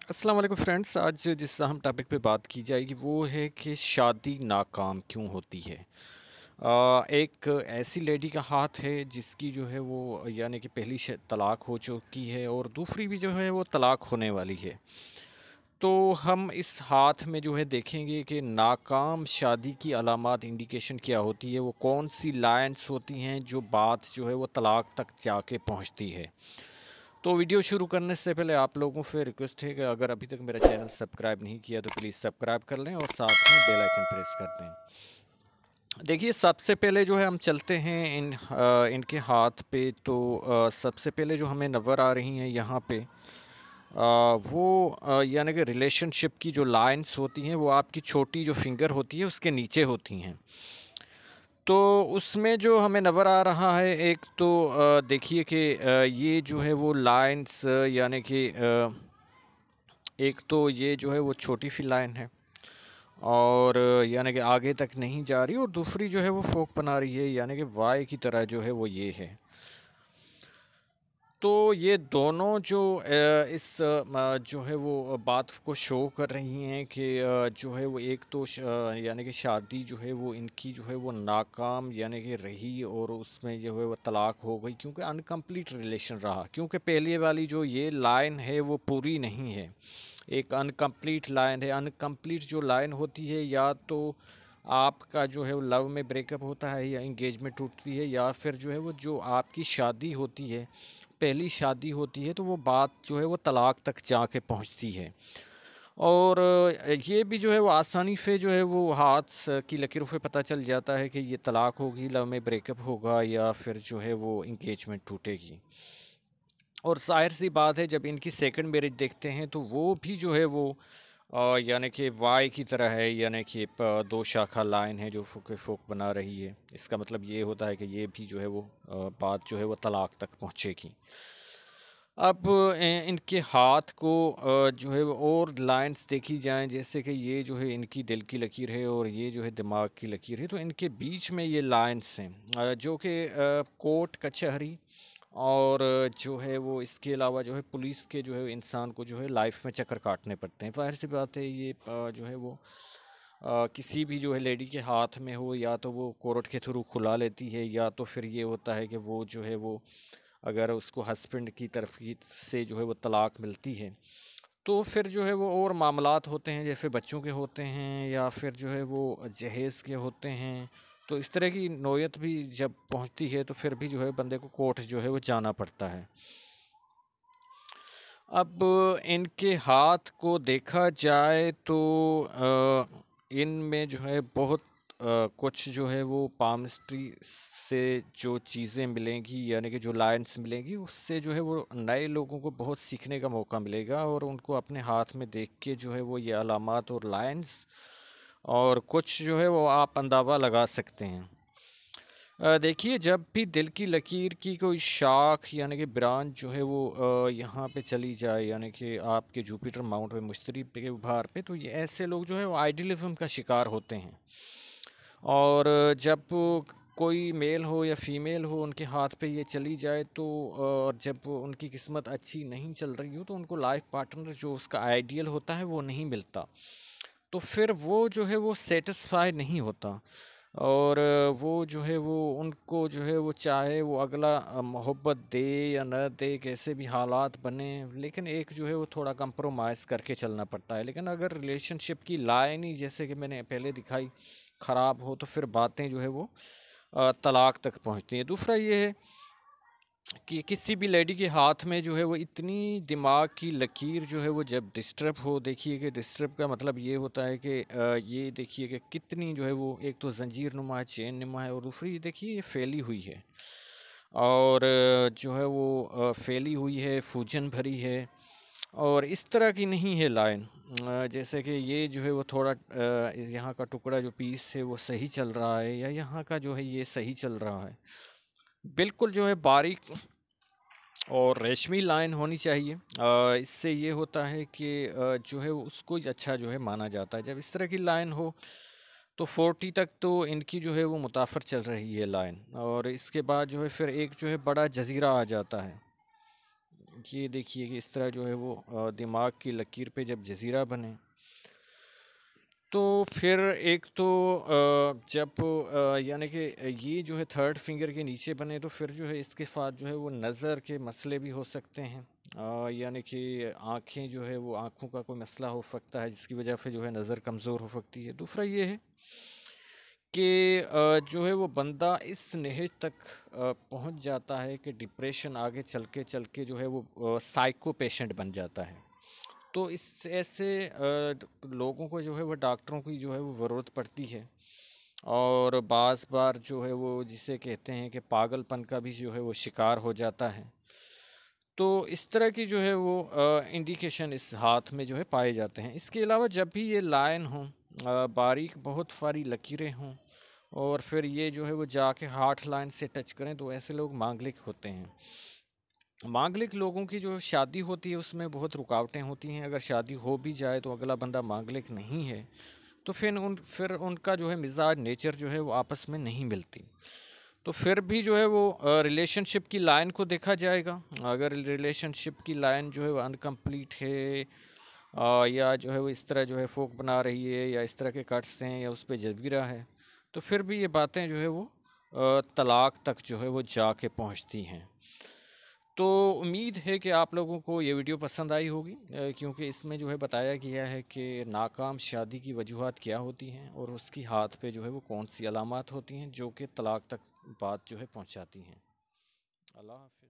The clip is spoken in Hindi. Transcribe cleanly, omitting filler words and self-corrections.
अस्सलाम वालेकुम फ्रेंड्स। आज जिस हम टॉपिक पे बात की जाएगी वो है कि शादी नाकाम क्यों होती है। एक ऐसी लेडी का हाथ है जिसकी जो है वो यानी कि पहली तलाक हो चुकी है और दूसरी भी जो है वो तलाक होने वाली है। तो हम इस हाथ में जो है देखेंगे कि नाकाम शादी की अलामात इंडिकेशन क्या होती है, वो कौन सी लाइंस होती हैं जो बात जो है वो तलाक तक जाके पहुंचती है। तो वीडियो शुरू करने से पहले आप लोगों से रिक्वेस्ट है कि अगर अभी तक मेरा चैनल सब्सक्राइब नहीं किया तो प्लीज़ सब्सक्राइब कर लें और साथ में बेल आइकन प्रेस कर दें। देखिए, सबसे पहले जो है हम चलते हैं इनके हाथ पे। तो सबसे पहले जो हमें नज़र आ रही हैं यहाँ पे वो यानी कि रिलेशनशिप की जो लाइंस होती हैं वो आपकी छोटी जो फिंगर होती है उसके नीचे होती हैं। तो उसमें जो हमें नज़र आ रहा है, एक तो देखिए कि ये जो है वो लाइंस यानी कि एक तो ये जो है वो छोटी सी लाइन है और यानी कि आगे तक नहीं जा रही, और दूसरी जो है वो फोक बना रही है यानी कि वाई की तरह जो है वो ये है। तो ये दोनों जो जो है वो बात को शो कर रही हैं कि जो है वो एक तो यानी कि शादी जो है वो इनकी जो है वो नाकाम यानी कि रही और उसमें जो है वो तलाक हो गई क्योंकि अनकम्प्लीट रिलेशन रहा, क्योंकि पहले वाली जो ये लाइन है वो पूरी नहीं है, एक अनकम्प्लीट लाइन है। अनकम्प्लीट जो लाइन होती है, या तो आपका जो है वो लव में ब्रेकअप होता है या इंगेजमेंट टूटती है, या फिर जो है वो जो आपकी शादी होती है, पहली शादी होती है, तो वो बात जो है वो तलाक तक जाके पहुंचती है। और ये भी जो है वो आसानी से जो है वो की लकीरों से पता चल जाता है कि ये तलाक होगी, लव में ब्रेकअप होगा, या फिर जो है वो इंगेजमेंट टूटेगी। और ज़ाहिर सी बात है, जब इनकी सेकंड मैरिज देखते हैं तो वो भी जो है वो यानी कि वाई की तरह है, यानी कि दो शाखा लाइन है जो फुक फुक बना रही है। इसका मतलब ये होता है कि ये भी जो है वो बात जो है वो तलाक तक पहुँचेगी। अब इनके हाथ को जो है वो और लाइंस देखी जाएं, जैसे कि ये जो है इनकी दिल की लकीर है और ये जो है दिमाग की लकीर है, तो इनके बीच में ये लाइंस हैं जो कि कोर्ट कचहरी और जो है वो इसके अलावा जो है पुलिस के जो है इंसान को जो है लाइफ में चक्कर काटने पड़ते हैं। ज़ाहिर सी बात है, ये जो है वो किसी भी जो है लेडी के हाथ में हो, या तो वो कोर्ट के थ्रू खुला लेती है, या तो फिर ये होता है कि वो जो है वो अगर उसको हस्बैंड की तरफ की से जो है वो तलाक मिलती है, तो फिर जो है वो और मामलात होते हैं, जैसे बच्चों के होते हैं या फिर जो है वो जहेज़ के होते हैं। तो इस तरह की नौयत भी जब पहुंचती है तो फिर भी जो है बंदे को कोर्ट जो है वो जाना पड़ता है। अब इनके हाथ को देखा जाए तो इनमें जो है बहुत कुछ जो है वो पामस्ट्री से जो चीज़ें मिलेंगी यानी कि जो लाइंस मिलेंगी, उससे जो है वो नए लोगों को बहुत सीखने का मौका मिलेगा और उनको अपने हाथ में देख के जो है वो ये अलामात और लाइंस और कुछ जो है वो आप अंदाज़ा लगा सकते हैं। देखिए, जब भी दिल की लकीर की कोई शाख यानी कि ब्रांच जो है वो यहाँ पे चली जाए, यानी कि आपके जुपिटर माउंट पे मुश्तरी के भार पे, तो ये ऐसे लोग जो है वो आइडियलिज्म का शिकार होते हैं। और जब कोई मेल हो या फीमेल हो उनके हाथ पे ये चली जाए, तो और जब उनकी किस्मत अच्छी नहीं चल रही हो तो उनको लाइफ पार्टनर जो उसका आइडियल होता है वो नहीं मिलता, तो फिर वो जो है वो सेटिस्फाई नहीं होता। और वो जो है वो उनको जो है वो चाहे वो अगला मोहब्बत दे या न दे, कैसे भी हालात बने, लेकिन एक जो है वो थोड़ा कंप्रोमाइज़ करके चलना पड़ता है। लेकिन अगर रिलेशनशिप की लाइन ही जैसे कि मैंने पहले दिखाई ख़राब हो, तो फिर बातें जो है वो तलाक तक पहुंचती हैं। दूसरा ये है कि किसी भी लेडी के हाथ में जो है वो इतनी दिमाग की लकीर जो है वो जब डिस्टर्ब हो, देखिए कि डिस्टर्ब का मतलब ये होता है कि ये देखिए कि कितनी जो है वो एक तो जंजीर नुमा है, चेन नुमा है, और दूसरी देखिए ये फैली हुई है। और जो है वो फैली हुई है, फूजन भरी है, और इस तरह की नहीं है लाइन। जैसे कि ये जो है वो थोड़ा यहाँ का टुकड़ा जो पीस है वो सही चल रहा है, या यहाँ का जो है ये सही चल रहा है, बिल्कुल जो है बारीक और रेशमी लाइन होनी चाहिए। इससे ये होता है कि जो है वो उसको ही अच्छा जो है माना जाता है। जब इस तरह की लाइन हो तो 40 तक तो इनकी जो है वो मुताफर चल रही है लाइन, और इसके बाद जो है फिर एक जो है बड़ा जजीरा आ जाता है। ये देखिए कि इस तरह जो है वो दिमाग की लकीर पे जब जज़ीरा बने, तो फिर एक तो जब यानी कि ये जो है थर्ड फिंगर के नीचे बने, तो फिर जो है इसके साथ जो है वो नज़र के मसले भी हो सकते हैं। यानी कि आँखें जो है वो आँखों का कोई मसला हो सकता है, जिसकी वजह से जो है नज़र कमज़ोर हो सकती है। दूसरा ये है कि जो है वो बंदा इस नहज तक पहुंच जाता है कि डिप्रेशन आगे चल के जो है वो साइको पेशेंट बन जाता है। तो इस ऐसे लोगों को जो है वो डॉक्टरों की जो है वो ज़रूरत पड़ती है। और बाज़ बार जो है वो जिसे कहते हैं कि पागलपन का भी जो है वो शिकार हो जाता है। तो इस तरह की जो है वो इंडिकेशन इस हाथ में जो है पाए जाते हैं। इसके अलावा जब भी ये लाइन हों, बारीक बहुत सारी लकीरें हों, और फिर ये जो है वो जाके हार्ट लाइन से टच करें, तो ऐसे लोग मांगलिक होते हैं। मांगलिक लोगों की जो शादी होती है उसमें बहुत रुकावटें होती हैं। अगर शादी हो भी जाए तो अगला बंदा मांगलिक नहीं है, तो फिर उनका जो है मिजाज नेचर जो है वो आपस में नहीं मिलती। तो फिर भी जो है वो रिलेशनशिप की लाइन को देखा जाएगा। अगर रिलेशनशिप की लाइन जो है वो अनकम्प्लीट है, या जो है वो इस तरह जो है फोक बना रही है, या इस तरह के कट्स हैं, या उस पर जबीरा है, तो फिर भी ये बातें जो है वो तलाक तक जो है वो जाके पहुंचती हैं। तो उम्मीद है कि आप लोगों को ये वीडियो पसंद आई होगी, क्योंकि इसमें जो है बताया गया है कि नाकाम शादी की वजूहात क्या होती हैं, और उसकी हाथ पे जो है वो कौन सी अलामात होती हैं जो कि तलाक तक बात जो है पहुंचाती हैं। अल्लाह हाफ़िज़।